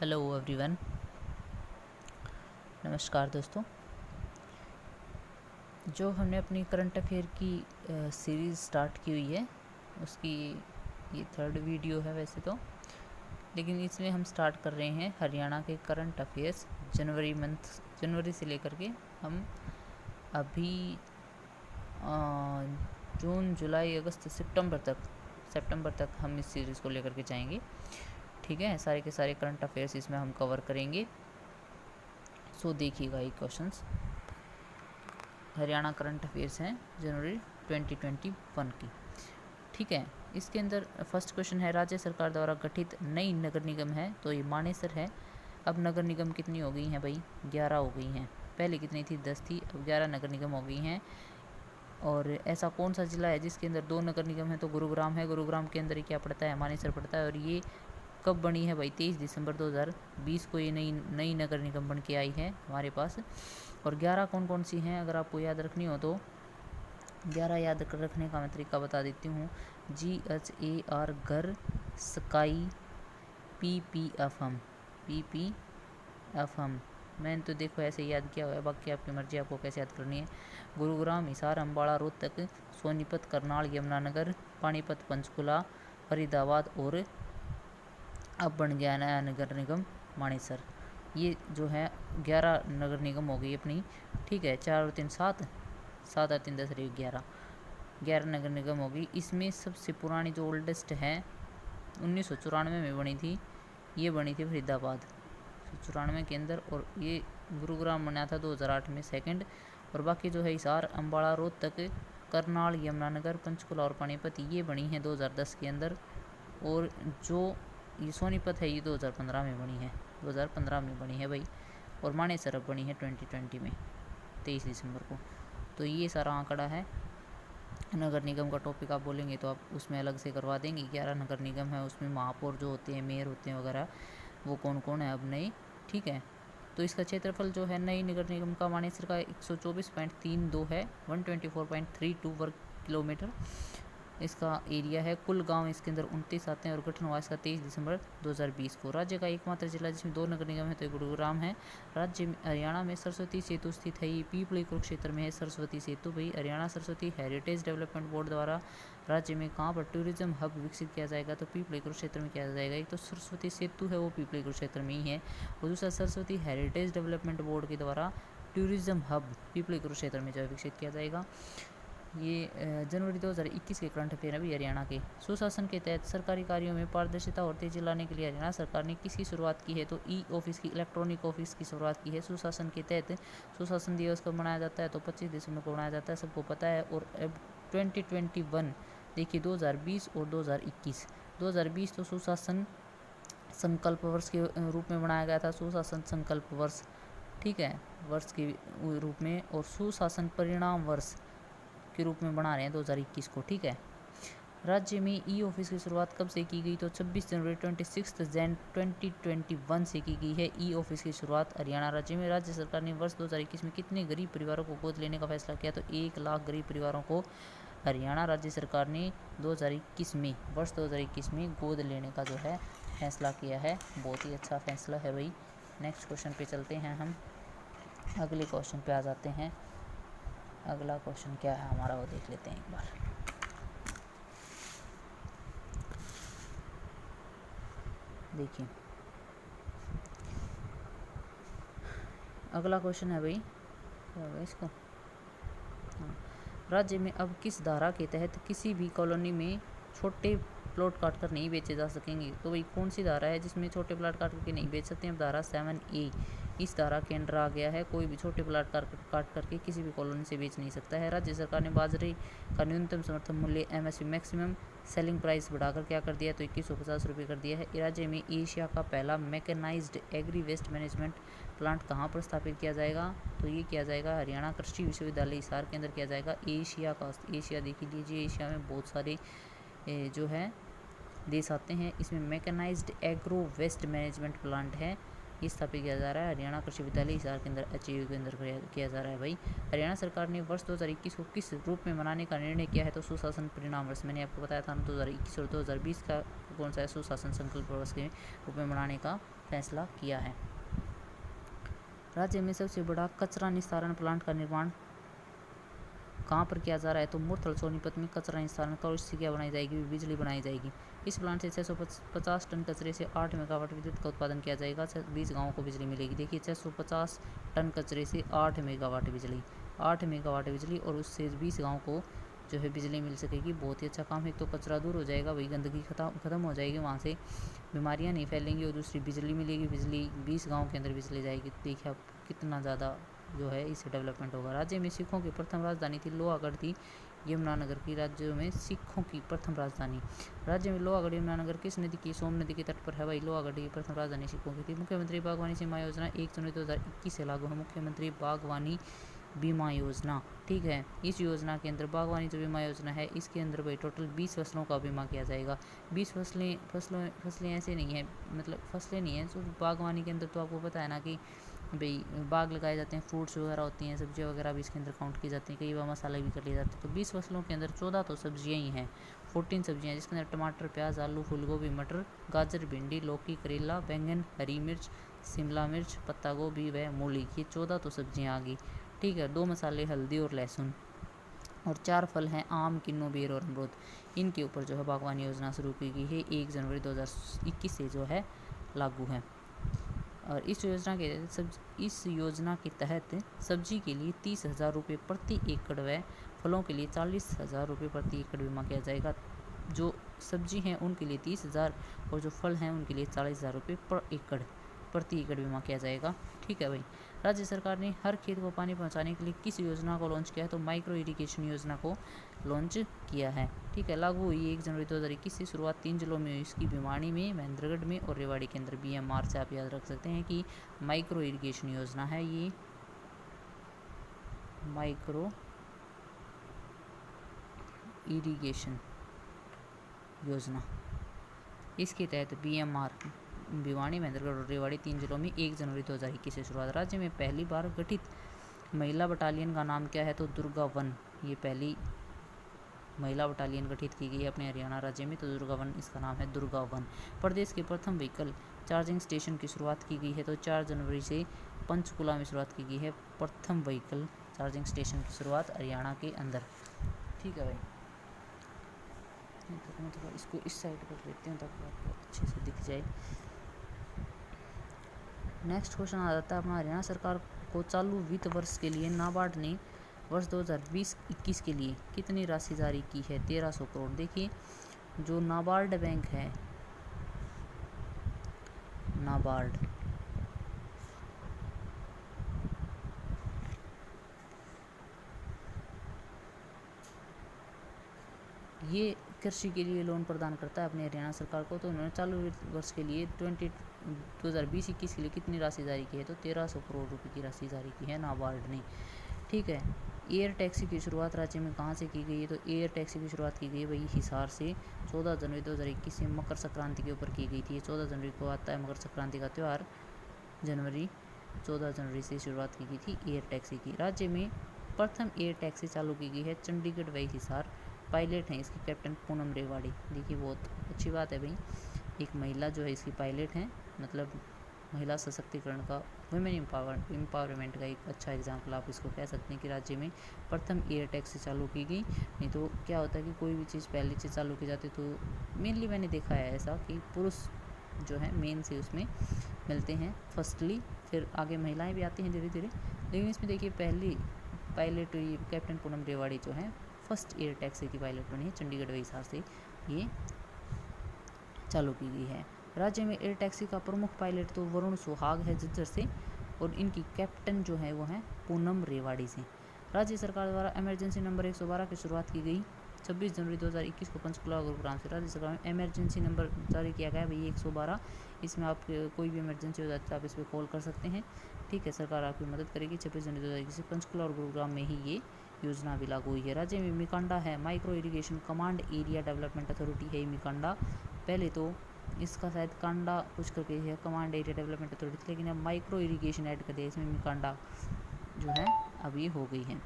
Hello everyone, नमस्कार दोस्तों। जो हमने अपनी करंट अफेयर की सीरीज़ स्टार्ट की हुई है उसकी ये थर्ड वीडियो है वैसे तो, लेकिन इसमें हम स्टार्ट कर रहे हैं हरियाणा के करंट अफेयर्स जनवरी से लेकर के हम अभी जून, जुलाई, अगस्त, सितंबर तक हम इस सीरीज़ को लेकर के जाएंगे। ठीक है, सारे के सारे करंट अफेयर्स इसमें हम कवर करेंगे। सो देखिएगा ये क्वेश्चंस हरियाणा करंट अफेयर्स हैं जनवरी 2021 की। ठीक है, इसके अंदर फर्स्ट क्वेश्चन है, राज्य सरकार द्वारा गठित नई नगर निगम है तो ये मानेसर है। अब नगर निगम कितनी हो गई हैं भाई? 11 हो गई हैं। पहले कितनी थी? 10 थी, अब 11 नगर निगम हो गई हैं। और ऐसा कौन सा जिला है जिसके अंदर 2 नगर निगम है? तो गुरुग्राम है। गुरुग्राम के अंदर क्या पड़ता है? मानेसर पड़ता है। और ये कब बनी है भाई? 23 दिसंबर 2020 को ये नई नगर निगम बन के आई है हमारे पास। और 11 कौन कौन सी हैं अगर आपको याद रखनी हो तो 11 याद रखने का मैं तरीका बता देती हूँ। GHAR घर, स्काई, PPFM। मैंने तो देखो ऐसे याद किया हुआ है, बाकी आपकी मर्जी आपको कैसे याद करनी है। गुरुग्राम, हिसार, अम्बाड़ा, रोहतक, सोनीपत, करनाल, यमुनानगर, पानीपत, पंचकुला, फरीदाबाद और अब बन गया नया नगर निगम मानेसर। ये जो है 11 नगर निगम हो गई अपनी। ठीक है, 4 और 3 7, 7 और 3 10 रही 11 नगर निगम हो गई। इसमें सबसे पुरानी जो ओल्डेस्ट है 1994 में बनी थी, ये बनी थी फरीदाबाद 94 के अंदर। और ये गुरुग्राम बना था 2008 में सेकंड। और बाकी जो है हिसार, अम्बाड़ा, रोहतक, करनाल, यमुनानगर, पंचकुला और पानीपत ये बनी है 2010 के अंदर। और जो ये सोनीपत है ये 2015 में बनी है, 2015 में बनी है भाई। और मानेसर अब बनी है 2020 में 23 दिसंबर को। तो ये सारा आंकड़ा है। नगर निगम का टॉपिक आप बोलेंगे तो आप उसमें अलग से करवा देंगे। 11 नगर निगम है, उसमें महापौर जो होते हैं, मेयर होते हैं वगैरह, वो कौन कौन है अब नए। ठीक है, तो इसका क्षेत्रफल जो है नई नगर निगम का मानेसर का 124.32 है, 124.32 वर्ग किलोमीटर इसका एरिया है। कुल गांव इसके अंदर 29 आते हैं और गठन हुआ इसका 23 दिसंबर 2020 को। राज्य का एकमात्र जिला जिसमें 2 नगर निगम है तो गुरुग्राम है। राज्य हरियाणा में सरस्वती सेतु स्थित है, ये पीपली कुरुक्षेत्र में है सरस्वती सेतु भाई। Haryana Saraswati heritage development board द्वारा राज्य में कहाँ पर टूरिज्म हब विकसित किया जाएगा? तो पीपली कुरुक्षेत्र में किया जाएगा। एक तो सरस्वती सेतु है वो पीपली कुरुक्षेत्र में ही है, और दूसरा सरस्वती हेरिटेज डेवलपमेंट बोर्ड के द्वारा टूरिज्म हब पीपली कुरुक्षेत्र में जो है विकसित किया जाएगा। ये जनवरी 2021 के करंट अफेयर अभी हरियाणा के। सुशासन के तहत सरकारी कार्यों में पारदर्शिता और तेजी लाने के लिए हरियाणा सरकार ने किसकी शुरुआत की है? तो ई ऑफिस की, इलेक्ट्रॉनिक ऑफिस की शुरुआत की है। सुशासन के तहत सुशासन दिवस कब मनाया जाता है? तो 25 दिसंबर को मनाया जाता है, सबको पता है। और अब 2021 देखिए 2020 और 2021। 2020 तो सुशासन संकल्प वर्ष के रूप में बनाया गया था, सुशासन संकल्प वर्ष। ठीक है, वर्ष के रूप में। और सुशासन परिणाम वर्ष के रूप में बना रहे हैं 2021 को। ठीक है, राज्य में ई ऑफिस की शुरुआत कब से की गई? तो 26 जनवरी 26 जैन 2021 से की गई है ई ऑफिस की शुरुआत हरियाणा राज्य में। राज्य सरकार ने वर्ष 2021 में कितने गरीब परिवारों को गोद लेने का फैसला किया? तो 1 लाख गरीब परिवारों को हरियाणा राज्य सरकार ने 2021 में, वर्ष 2021 में गोद लेने का जो है फैसला किया है। बहुत ही अच्छा फैसला है भाई। नेक्स्ट क्वेश्चन पे चलते हैं हम, अगले क्वेश्चन पे आ जाते हैं। अगला क्वेश्चन क्या है हमारा वो देख लेते हैं एक बार। देखिए अगला क्वेश्चन है भाई, क्या होगा इसको? हाँ, राज्य में अब किस धारा के तहत किसी भी कॉलोनी में छोटे प्लॉट काट कर नहीं बेचे जा सकेंगे? तो भाई कौन सी धारा है जिसमें छोटे प्लॉट काट करके नहीं बेच सकते हैं? धारा 7A इस धारा के अंडर आ गया है। कोई भी छोटे प्लॉट काट करके किसी भी कॉलोनी से बेच नहीं सकता है। राज्य सरकार ने बाजरे का न्यूनतम समर्थन मूल्य MSP मैक्सिमम सेलिंग प्राइस बढ़ाकर क्या कर दिया? तो 2150 रुपये कर दिया है। राज्य में एशिया का पहला mechanised agri waste management plant कहाँ पर स्थापित किया जाएगा? तो ये किया जाएगा हरियाणा कृषि विश्वविद्यालय हिसार के अंदर किया जाएगा। एशिया देख लीजिए, एशिया में बहुत सारे जो है देश आते हैं। इसमें mechanised agro waste management plant है ये स्थापित किया जा रहा है। हरियाणा कृषि विद्यालय हिसार के अंदर HAU के अंदर किया जा रहा है भाई। हरियाणा सरकार ने वर्ष 2021 को किस रूप में मनाने का निर्णय किया है? तो सुशासन परिणाम वर्ष। मैंने आपको बताया था 2021 और 2020 का कौन सा है, सुशासन संकल्प वर्ष के रूप में मनाने का फैसला किया है। राज्य में सबसे बड़ा कचरा निस्तारण प्लांट का निर्माण कहाँ पर किया जा रहा है? तो मुरथल सोनीपत में कचरा निस्तारण का, उससे क्या बनाई जाएगी? बिजली बनाई जाएगी। इस प्लांट से 650 टन कचरे से 8 मेगावाट विद्युत का उत्पादन किया जाएगा। 20 गाँवों को बिजली मिलेगी। देखिए 650 टन कचरे से 8 मेगावाट बिजली, 8 मेगावाट बिजली, और उससे 20 गाँव को जो है बिजली मिल सकेगी। बहुत ही अच्छा काम है। एक तो कचरा दूर हो जाएगा, वही गंदगी खत्म हो जाएगी, वहाँ से बीमारियाँ नहीं फैलेंगी, और दूसरी बिजली मिलेगी। बिजली 20 गाँव के अंदर बिजली जाएगी। देखिए आप कितना ज़्यादा जो है इससे डेवलपमेंट होगा। राज्य में सिखों की प्रथम राजधानी थी लोहागढ़ थी यमुनानगर की। राज्य में सिखों की प्रथम राजधानी, राज्य में लोहागढ़ यमुनानगर किस नदी की? सोम नदी के तट पर है भाई। लोहागढ़ की प्रथम राजधानी सिखों की थी। मुख्यमंत्री बागवानी बीमा योजना 1 जनवरी 2021 से लागू है। मुख्यमंत्री बागवानी बीमा योजना, ठीक है। इस योजना के अंदर बागवानी जो बीमा योजना है, इसके अंदर भाई टोटल 20 फसलों का बीमा किया जाएगा। 20 फसलें ऐसे नहीं है, मतलब फसलें नहीं है। तो बागवानी के अंदर तो आपको पता है ना कि भाई बाग लगाए जाते हैं, फ्रूट्स वगैरह होती हैं, सब्जियां वगैरह भी इसके अंदर काउंट की जाती हैं, कई बार मसाले भी कर लिए जाते हैं। तो 20 फसलों के अंदर 14 तो सब्जियां ही हैं, 14 सब्जियां, जिसके अंदर टमाटर, प्याज, आलू, फूलगोभी, मटर, गाजर, भिंडी, लौकी, करेला, बैंगन, हरी मिर्च, शिमला मिर्च, पत्ता गोभी व मूली, ये 14 तो सब्जियां आ गई, ठीक है। 2 मसाले, हल्दी और लहसुन, और 4 फल हैं आम, किन्नू, बेर और अमरूद। इनके ऊपर जो है बागवानी योजना शुरू की गई है, 1 जनवरी 2021 से जो है लागू है। और इस योजना के तहत सब्जी के लिए 30,000 रुपये प्रति एकड़ व फलों के लिए 40,000 रुपये प्रति एकड़ बीमा किया जाएगा। जो सब्जी हैं उनके लिए 30,000 और जो फल हैं उनके लिए 40,000 रुपये प्रति एकड़ बीमा किया जाएगा, ठीक है भाई। राज्य सरकार ने हर खेत को पानी पहुंचाने के लिए किस योजना को लॉन्च किया है? तो माइक्रो इरिगेशन योजना को लॉन्च किया है, ठीक है। लागू हुई 1 जनवरी 2021 से। शुरुआत 3 जिलों में हुई इसकी, भिवाड़ी में, महेंद्रगढ़ में और रेवाड़ी के अंदर। BMR से आप याद रख सकते हैं कि माइक्रो इरिगेशन योजना है ये, माइक्रो इरिगेशन योजना। इसके तहत BMR भिवाड़ी, महेंद्रगढ़ और रेवाड़ी 3 जिलों में 1 जनवरी 2021 से शुरुआत। राज्य में पहली बार गठित महिला बटालियन का नाम क्या है? तो दुर्गा वन, ये पहली महिला बटालियन गठित की गई है अपने हरियाणा राज्य में, तो दुर्गा वन इसका नाम है, दुर्गा वन। प्रदेश के प्रथम व्हीकल चार्जिंग स्टेशन की शुरुआत की गई है, तो 4 जनवरी से पंचकुला में शुरुआत की गई है प्रथम व्हीकल चार्जिंग स्टेशन की शुरुआत हरियाणा के अंदर, ठीक है भाई। तो इसको इस साइड कर देते हैं ताकि आपको अच्छे से दिख जाए। नेक्स्ट क्वेश्चन आ जाता है अपना, हरियाणा सरकार को चालू वित्त वर्ष के लिए नाबार्ड ने वर्ष 2020-21 के लिए कितनी राशि जारी की है? 1300 करोड़। देखिए जो नाबार्ड बैंक है, नाबार्ड, ये कृषि के लिए लोन प्रदान करता है अपने हरियाणा सरकार को। तो उन्होंने चालू वर्ष के लिए 2020-21 के लिए कितनी राशि जारी की है? तो 1300 करोड़ रुपए की राशि जारी की है नाबार्ड ने, ठीक है। एयर टैक्सी की शुरुआत राज्य में कहाँ से की गई है? तो एयर टैक्सी की शुरुआत की गई वही हिसार से 14 जनवरी 2021 से मकर संक्रांति के ऊपर की गई थी। 14 जनवरी को आता है मकर संक्रांति का त्यौहार, 14 जनवरी से शुरुआत की गई थी एयर टैक्सी की। राज्य में प्रथम एयर टैक्सी चालू की गई है चंडीगढ़ वही हिसार। पायलट हैं इसकी कैप्टन पूनम रेवाड़ी। देखिए बहुत अच्छी बात है भाई, एक महिला जो है इसकी पायलट हैं, मतलब महिला सशक्तिकरण का, वुमेन एम्पावरमेंट का एक अच्छा एग्जाम्पल आप इसको कह सकते हैं कि राज्य में प्रथम एयर टैक्सी चालू की गई। नहीं तो क्या होता है कि कोई भी चीज़ पहली चीज़ चालू की जाती तो मेनली मैंने देखा है ऐसा कि पुरुष जो है मेन से उसमें मिलते हैं फर्स्टली, फिर आगे महिलाएं भी आती हैं धीरे धीरे। लेकिन इसमें देखिए पहली पायलट कैप्टन पूनम रेवाड़ी जो है फर्स्ट एयर टैक्सी की पायलट बनी है, चंडीगढ़ व हिसार से ये चालू की गई है। राज्य में एयर टैक्सी का प्रमुख पायलट तो वरुण सुहाग है झज्जर से, और इनकी कैप्टन जो है वो है पूनम रेवाड़ी से। राज्य सरकार द्वारा इमरजेंसी नंबर 112 की शुरुआत की गई 26 जनवरी 2021 को पंचकुला गुरुग्राम से। राज्य सरकार में इमरजेंसी नंबर जारी किया गया भाई 112। इसमें आप कोई भी इमरजेंसी हो जाती है आप इस पर कॉल कर सकते हैं, ठीक है। सरकार आपकी मदद करेगी। 26 जनवरी 2021 से पंचकुला और गुरुग्राम में ही ये योजना भी लागू हुई है। राज्य में मिकांडा है, micro irrigation command area development authority है मिकांडा। पहले तो इसका शायद कांडा कुछ करके है, कमांड एरिया डेवलपमेंट अथॉरिटी, लेकिन अब माइक्रो इरिगेशन ऐड कर दिया इसमें, कांडा जो है अभी हो गई है।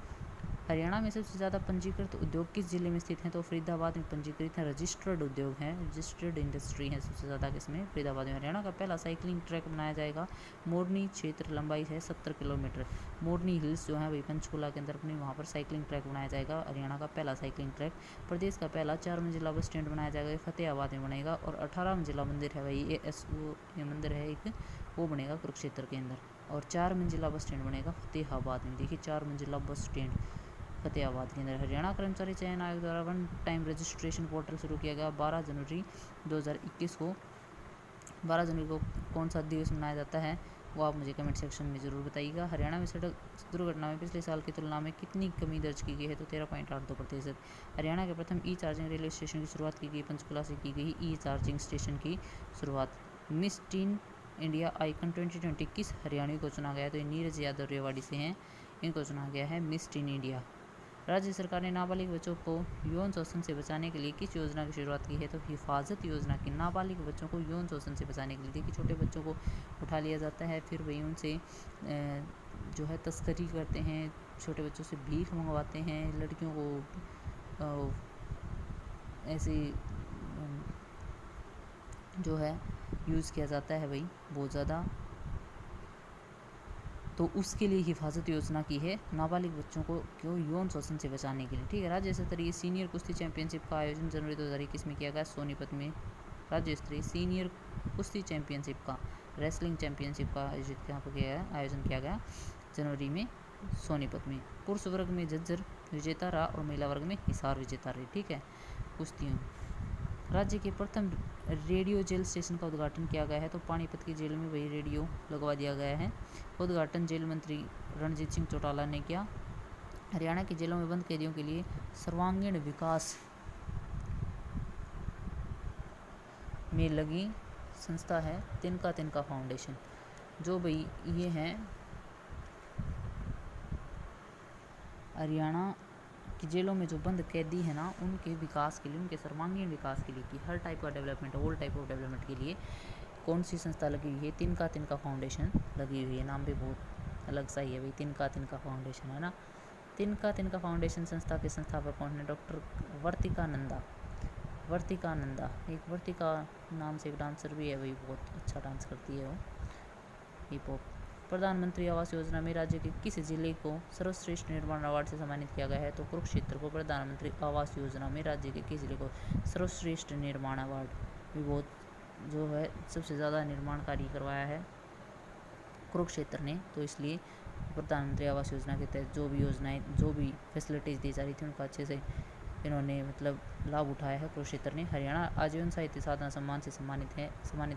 हरियाणा में सबसे ज़्यादा पंजीकृत उद्योग किस जिले में स्थित हैं? तो फरीदाबाद में पंजीकृत है। रजिस्टर्ड उद्योग है, रजिस्टर्ड इंडस्ट्री है सबसे ज़्यादा किसमें? फरीदाबाद में। हरियाणा का पहला साइकिलिंग ट्रैक बनाया जाएगा। मोरनी क्षेत्र, लंबाई है 70 किलोमीटर। मोरनी हिल्स जो है वही पंचकुला के अंदर अपनी, वहाँ पर साइकिलिंग ट्रैक बनाया जाएगा, हरियाणा का पहला साइकिलिंग ट्रैक। प्रदेश का पहला 4 मंजिला बस स्टैंड बनाया जाएगा, फतेहाबाद में बनेगा। और 18 मंजिला मंदिर है भाई, ये मंदिर है एक, वो बनेगा कुरुक्षेत्र के अंदर। और 4 मंजिला बस स्टैंड बनेगा फतेहाबाद में। देखिए 4 मंजिला बस स्टैंड फतेहाबाद के अंदर। हरियाणा कर्मचारी चयन आयोग द्वारा वन टाइम रजिस्ट्रेशन पोर्टल शुरू किया गया 12 जनवरी 2021 को। 12 जनवरी को कौन सा दिवस मनाया जाता है वो आप मुझे कमेंट सेक्शन में ज़रूर बताइएगा। हरियाणा में सड़क दुर्घटना में पिछले साल की तुलना में कितनी कमी दर्ज की गई है? तो 13.82%। हरियाणा के प्रथम ई चार्जिंग रेलवे स्टेशन की शुरुआत की गई, पंचकुला से की गई ई चार्जिंग स्टेशन की शुरुआत। मिस टीन इंडिया आइकन 2020 किस हरियाणवी को चुना गया? तो ये नीरज यादव रेवाड़ी से हैं, इनको चुना गया है मिस टीन इंडिया। राज्य सरकार ने नाबालिग बच्चों को यौन शोषण से बचाने के लिए किस योजना की शुरुआत की है? तो हिफाजत योजना की। नाबालिग बच्चों को यौन शोषण से बचाने के लिए, देखिए छोटे बच्चों को उठा लिया जाता है, फिर वही उनसे जो है तस्करी करते हैं, छोटे बच्चों से भीख मंगवाते हैं, लड़कियों को ऐसे जो है यूज़ किया जाता है भाई बहुत ज़्यादा, तो उसके लिए हिफाजत योजना की है, नाबालिग बच्चों को क्यों यौन शोषण से बचाने के लिए। ठीक है। राज्य स्तरीय सीनियर कुश्ती चैंपियनशिप का आयोजन जनवरी 2021 में किया गया सोनीपत में। राज्य स्तरीय सीनियर कुश्ती चैंपियनशिप का, रेसलिंग चैंपियनशिप का आयोजन किया गया जनवरी में सोनीपत में। पुरुष वर्ग में झज्जर विजेता रहा और महिला वर्ग में हिसार विजेता रही। ठीक है, कुश्तियों। राज्य के प्रथम रेडियो जेल स्टेशन का उद्घाटन किया गया है, तो पानीपत की जेल में वही रेडियो लगवा दिया गया है। उद्घाटन जेल मंत्री रणजीत सिंह चौटाला ने किया। हरियाणा की जेलों में बंद कैदियों के लिए सर्वांगीण विकास में लगी संस्था है तिनका तिनका फाउंडेशन। जो भाई ये हैं हरियाणा कि जेलों में जो बंद कैदी है ना, उनके विकास के लिए, उनके सर्वांगीण विकास के लिए, कि हर टाइप का development, all type of development के लिए कौन सी संस्था लगी हुई है? तिनका तिनका फाउंडेशन लगी हुई है। नाम भी बहुत अलग सा ही है भाई, तिनका तिनका फाउंडेशन है ना। तिनका तिनका फाउंडेशन संस्था के संस्थापक कौन है? डॉक्टर वर्तिका नंदा। वर्तिका नंदा, एक वर्तिका नाम से एक डांसर भी है भाई, बहुत अच्छा डांस करती है वो, हिप हॉप। प्रधानमंत्री आवास योजना में राज्य के किस जिले को सर्वश्रेष्ठ निर्माण अवार्ड से सम्मानित किया गया है? तो कुरुक्षेत्र को प्रधानमंत्री आवास योजना में राज्य के किस जिले को सर्वश्रेष्ठ निर्माण अवार्ड, भी बहुत जो है सबसे ज़्यादा निर्माण कार्य करवाया है कुरुक्षेत्र ने, तो इसलिए प्रधानमंत्री आवास योजना के तहत जो भी योजनाएं, जो भी फैसिलिटीज़ दी जा रही थी उनका अच्छे से इन्होंने मतलब लाभ उठाया है कुरुक्षेत्र ने। हरियाणा आजीवन साहित्य साधना सम्मान से सम्मानित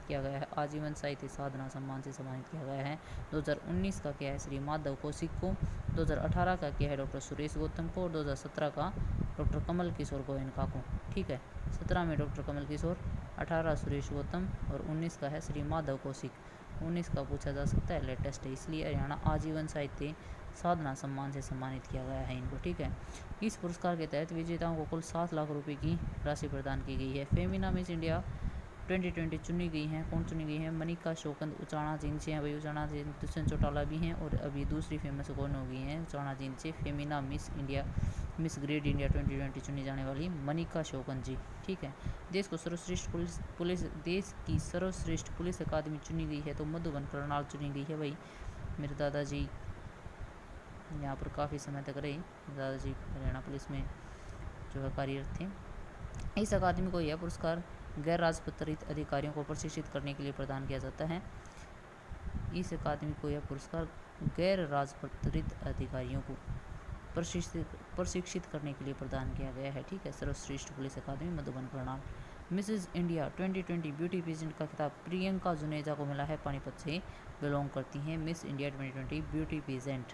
किया गया है। आजीवन साहित्य साधना सम्मान से सम्मानित किया गया है। 2019 का किया है श्री माधव कौशिक को, 2018 का किया है डॉक्टर सुरेश गौतम को, और 2017 का डॉक्टर कमल किशोर गोयनका को। ठीक है, 17 में डॉक्टर कमल किशोर, 18 सुरेश गौतम और 19 का है श्री माधव कौशिक। 19 का पूछा जा सकता है, लेटेस्ट है, इसलिए हरियाणा आजीवन साहित्य साधना सम्मान से सम्मानित किया गया है इनको। ठीक है, इस पुरस्कार के तहत विजेताओं को कुल 7 लाख रुपए की राशि प्रदान की गई है। फेमिना मिस इंडिया 2020 चुनी गई हैं, कौन चुनी गई है? मनिका शोकंद उचाणा जिनसे हैं भाई, उचाणा जी दुष्यंत चौटाला भी हैं, और अभी दूसरी फेमस कौन हो गई हैं? उचाणा जिनसे Femina miss India, miss great India 2020 चुनी जाने वाली मनिका शोकंद जी। ठीक है, देश को सर्वश्रेष्ठ देश की सर्वश्रेष्ठ पुलिस अकादमी चुनी गई है, तो मधुबन करनाल चुनी गई है भाई। मेरे दादाजी यहाँ पर काफ़ी समय तक रहे, दादाजी हरियाणा पुलिस में जो है कार्यरत थे। इस अकादमी को यह पुरस्कार गैर राजपत्रित अधिकारियों को प्रशिक्षित करने के लिए प्रदान किया जाता है। इस अकादमी को यह पुरस्कार गैर राजपत्रित अधिकारियों को प्रशिक्षित करने के लिए प्रदान किया गया है। ठीक है, सर्वश्रेष्ठ पुलिस अकादमी Madhuban Karnal. Mrs India 2020 beauty pageant का खिताब प्रियंका जुनेजा को मिला है, पानीपत से बिलोंग करती हैं। मिस इंडिया 2020 ब्यूटी पेजेंट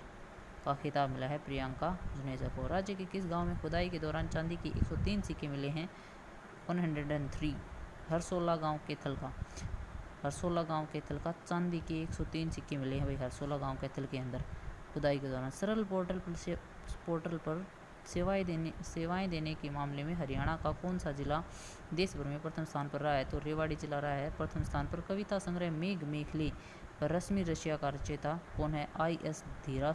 का खिताब मिला है प्रियंका जुनेजा को। राज्य के किस गांव में खुदाई के दौरान चांदी की 103 सिक्के मिले हैं? 103। हरसोला गांव कैथल का, हरसोला गांव कैथल का चांदी के 103 सिक्के मिले हैं भाई, हरसोला गांव कैथल के अंदर खुदाई के दौरान। सरल पोर्टल पर सेवाएं देने के मामले में हरियाणा का कौन सा जिला देश भर में प्रथम स्थान पर रहा है? तो रेवाड़ी जिला रहा है प्रथम स्थान पर। कविता संग्रह मेघ मेखली व रश्मि रसिया का रचयिता कौन है? I.S. धीरा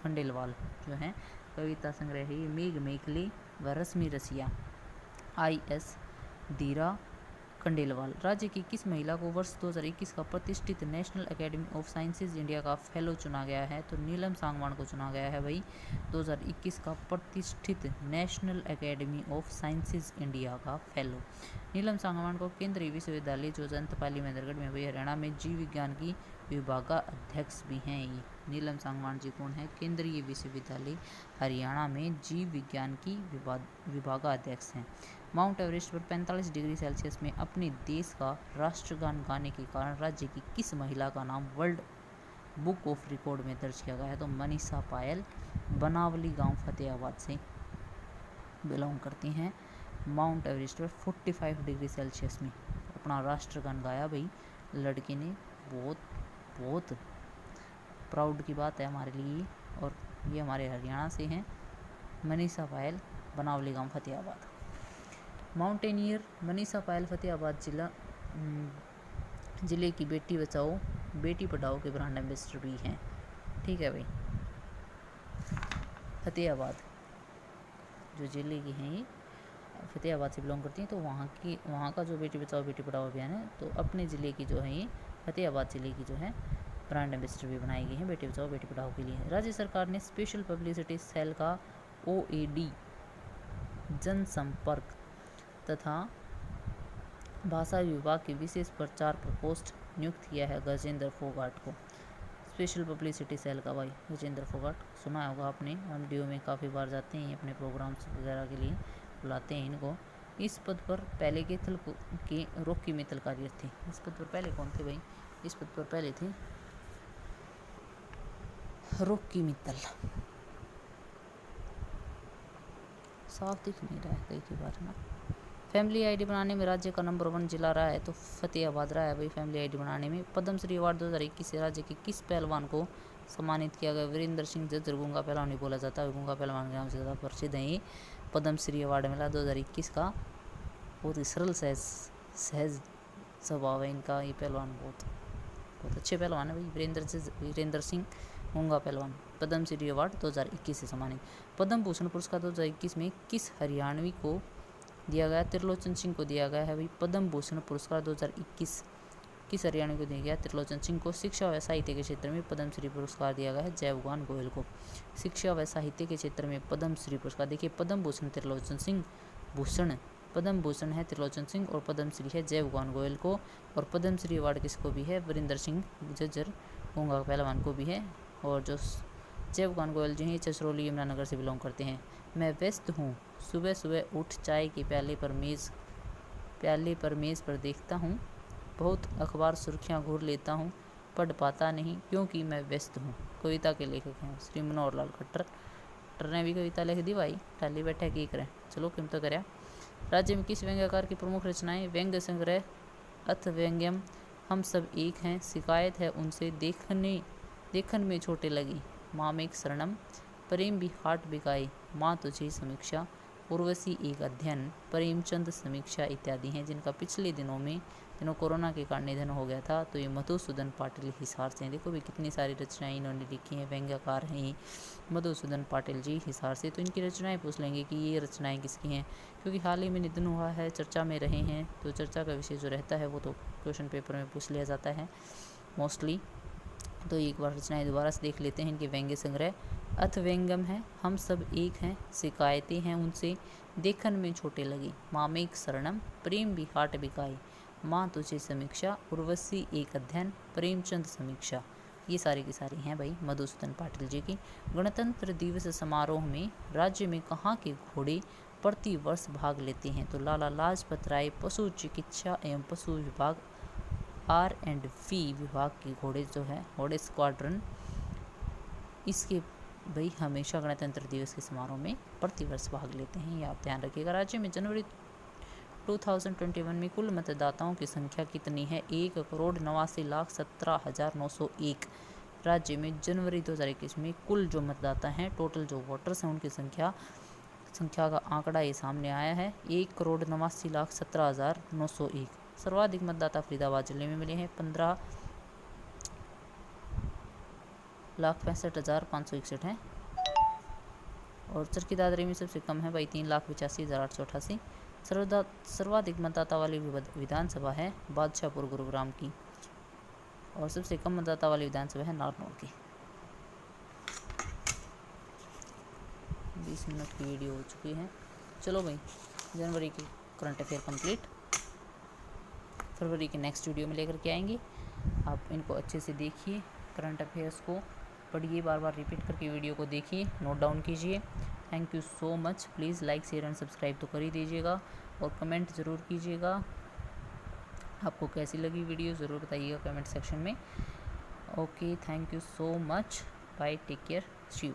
खंडेलवाल जो है कविता संग्रह है ये मेघ मेखली व रश्मि रसिया, I.S. धीरा खंडेलवाल। राज्य की किस महिला को वर्ष 2021 का प्रतिष्ठित national academy of sciences India का फेलो चुना गया है? तो नीलम सांगवान को चुना गया है भाई 2021 का प्रतिष्ठित national academy of sciences India का फेलो। नीलम सांगवान को केंद्रीय विश्वविद्यालय जो जंतपाली मेंदरगढ़ में भाई हरियाणा में जीव विज्ञान की विभागाध्यक्ष भी हैं। ये नीलम सांगवान जी कौन है? केंद्रीय विश्वविद्यालय हरियाणा में जीव विज्ञान की विभागाध्यक्ष हैं। माउंट एवरेस्ट पर 45 डिग्री सेल्सियस में अपने देश का राष्ट्रगान गाने के कारण राज्य की किस महिला का नाम वर्ल्ड बुक ऑफ रिकॉर्ड में दर्ज किया गया है? तो मनीषा पायल बनावली गांव फतेहाबाद से बिलोंग करती हैं। माउंट एवरेस्ट पर 45 डिग्री सेल्सियस में अपना राष्ट्रगान गाया भाई लड़के ने। बहुत प्राउड की बात है हमारे लिए। और ये हमारे हरियाणा से हैं मनीषा पायल बनावली गांव फतेहाबाद। माउंटेनियर मनीषा पायल फतेहाबाद जिले की बेटी बचाओ बेटी पढ़ाओ के ब्रांड एम्बेसडर भी हैं। ठीक है भाई, फतेहाबाद जो जिले की हैं ये फतेहाबाद से बिलोंग करती हैं। तो वहाँ का जो बेटी बचाओ बेटी पढ़ाओ अभियान है तो अपने ज़िले की जो है ये फतेहाबाद जिले की जो है ब्रांड एम्बेसडर भी बनाई गई हैं बेटी बचाओ बेटी पढ़ाओ के लिए। राज्य सरकार ने स्पेशल पब्लिसिटी सेल का OAD जनसंपर्क तथा भाषा विभाग के विशेष प्रचार प्रकोष्ठ नियुक्त किया है गजेंद्र फोगाट को। स्पेशल पब्लिसिटी सेल का भाई गजेंद्र फोगाट सुना होगा आपने, हम DO में काफ़ी बार जाते हैं अपने प्रोग्राम्स वगैरह के लिए बुलाते हैं इनको। इस पद पर पहले के रॉकी मित्तल कार्यरत थे। इस पद पर पहले कौन थे भाई? इस पद पर पहले थे रॉकी मित्तल। साफ दिख नहीं रहा है कई बार ना। फैमिली आईडी बनाने में राज्य का नंबर 1 जिला रहा है तो फतेहाबाद रहा है भाई फैमिली आईडी बनाने में। पद्मश्री अवार्ड 2021 से राज्य के किस पहलवान को सम्मानित किया गया? वीरेंद्र सिंह जज्जर गूंगा पहलवान नहीं बोला जाता है, गूंगा पहलवान के नाम से ज़्यादा प्रसिद्ध है। ये पद्मश्री अवार्ड मिला 2021 का। बहुत ही सरल सहज स्वभाव है इनका। ये पहलवान बहुत अच्छे पहलवान है भाई वीरेंद्र सिंह गूंगा पहलवान। पद्मश्री अवार्ड 2021 से सम्मानित। पद्म भूषण पुरस्कार 2021 में किस हरियाणवी को दिया गया? त्रिलोचन सिंह को दिया गया है भाई पद्म भूषण पुरस्कार 2021 किस हरियाणवी को दिया गया? त्रिलोचन सिंह को। शिक्षा व साहित्य के क्षेत्र में पद्मश्री पुरस्कार दिया गया है जयभगवान गोयल को। शिक्षा व साहित्य के क्षेत्र में पद्मश्री पुरस्कार देखिए पद्म भूषण त्रिलोचन सिंह भूषण पद्म भूषण है त्रिलोचन सिंह और पद्मश्री है जयभगवान गोयल को। और पद्मश्री अवार्ड किसको भी है? वीरेंद्र सिंह जज्जर गूंगा पहलवान को भी है। और जो जयभगवान गोयल जी हैं चसरौली यमुनानगर से बिलोंग करते हैं। मैं व्यस्त हूँ सुबह सुबह उठ चाय के प्याले पर मेज़ पर देखता हूँ, बहुत अखबार सुर्खियाँ घूर लेता हूँ, पढ़ पाता नहीं क्योंकि मैं व्यस्त हूँ। कविता के लेखक हैं श्री मनोहर लाल खट्टर ने भी कविता लिख दी भाई। टाली बैठा की करें चलो किम तो करें। राज्य में किस व्यंग्यकार की प्रमुख रचनाएं? व्यंग्य संग्रह अथ व्यंग्यम, हम सब एक हैं, शिकायत है उनसे, देखन में छोटे लगी, मामेक शरणम, प्रेम भी हाट बिकाई, माँ तुझे समीक्षा, उर्वशी एक अध्ययन, प्रेमचंद समीक्षा इत्यादि हैं। जिनका पिछले दिनों कोरोना के कारण निधन हो गया था तो ये मधुसूदन पाटिल हिसार से हैं। देखो भी कितनी सारी रचनाएं इन्होंने लिखी हैं। व्यंग्यकार हैं मधुसूदन पाटिल जी हिसार से। तो इनकी रचनाएं पूछ लेंगे कि ये रचनाएं किसकी हैं, क्योंकि हाल ही में निधन हुआ है, चर्चा में रहे हैं। तो चर्चा का विषय जो रहता है वो तो क्वेश्चन पेपर में पूछ लिया जाता है मोस्टली। तो एक बार रचनाएं दोबारा से देख लेते हैं इनके। व्यंग्य संग्रह अथ व्यंगम है, हम सब एक हैं, शिकायतें हैं उनसे, देखन में छोटे लगी, मामेक शरणम, प्रेम भी हाट बिकाई, माँ तुझे समीक्षा, उर्वशी एक अध्ययन, प्रेमचंद समीक्षा। ये सारी की सारी हैं भाई मधुसूदन पाटिल जी की। गणतंत्र दिवस समारोह में राज्य में कहाँ के घोड़े प्रति वर्ष भाग लेते हैं? तो लाला लाजपत राय पशु चिकित्सा एवं पशु विभाग R&V विभाग के घोड़े जो है घोड़े स्क्वाड्रन, इसके भाई हमेशा गणतंत्र दिवस के समारोह में प्रतिवर्ष भाग लेते हैं। ये आप ध्यान रखिएगा। राज्य में जनवरी 2021 में कुल मतदाताओं की संख्या कितनी है? 1,89,17,901। राज्य में जनवरी 2021 में कुल जो मतदाता हैं, टोटल जो वोटर्स हैं, उनकी संख्या संख्या का आंकड़ा ये सामने आया है 1,89,17,901। सर्वाधिक मतदाता फरीदाबाद जिले में मिले हैं 15,65,561 हैं। और चरखी दादरी में सबसे कम है भाई 3,85,888। सर्वाधिक मतदाता वाली विधानसभा है बादशाहपुर गुरुग्राम की। और सबसे कम मतदाता वाली विधानसभा है नारनौल की। 20 मिनट की वीडियो हो चुकी है। चलो भाई, जनवरी की करंट अफेयर कंप्लीट। फरवरी के नेक्स्ट वीडियो में लेकर के आएंगे। आप इनको अच्छे से देखिए, करंट अफेयर्स को पढ़िए, बार बार रिपीट करके वीडियो को देखिए, नोट डाउन कीजिए। Thank you so much. Please like share and subscribe तो कर ही दीजिएगा और कमेंट ज़रूर कीजिएगा। आपको कैसी लगी वीडियो ज़रूर बताइएगा कमेंट सेक्शन में। Okay, thank you so much. Bye, take care, see you.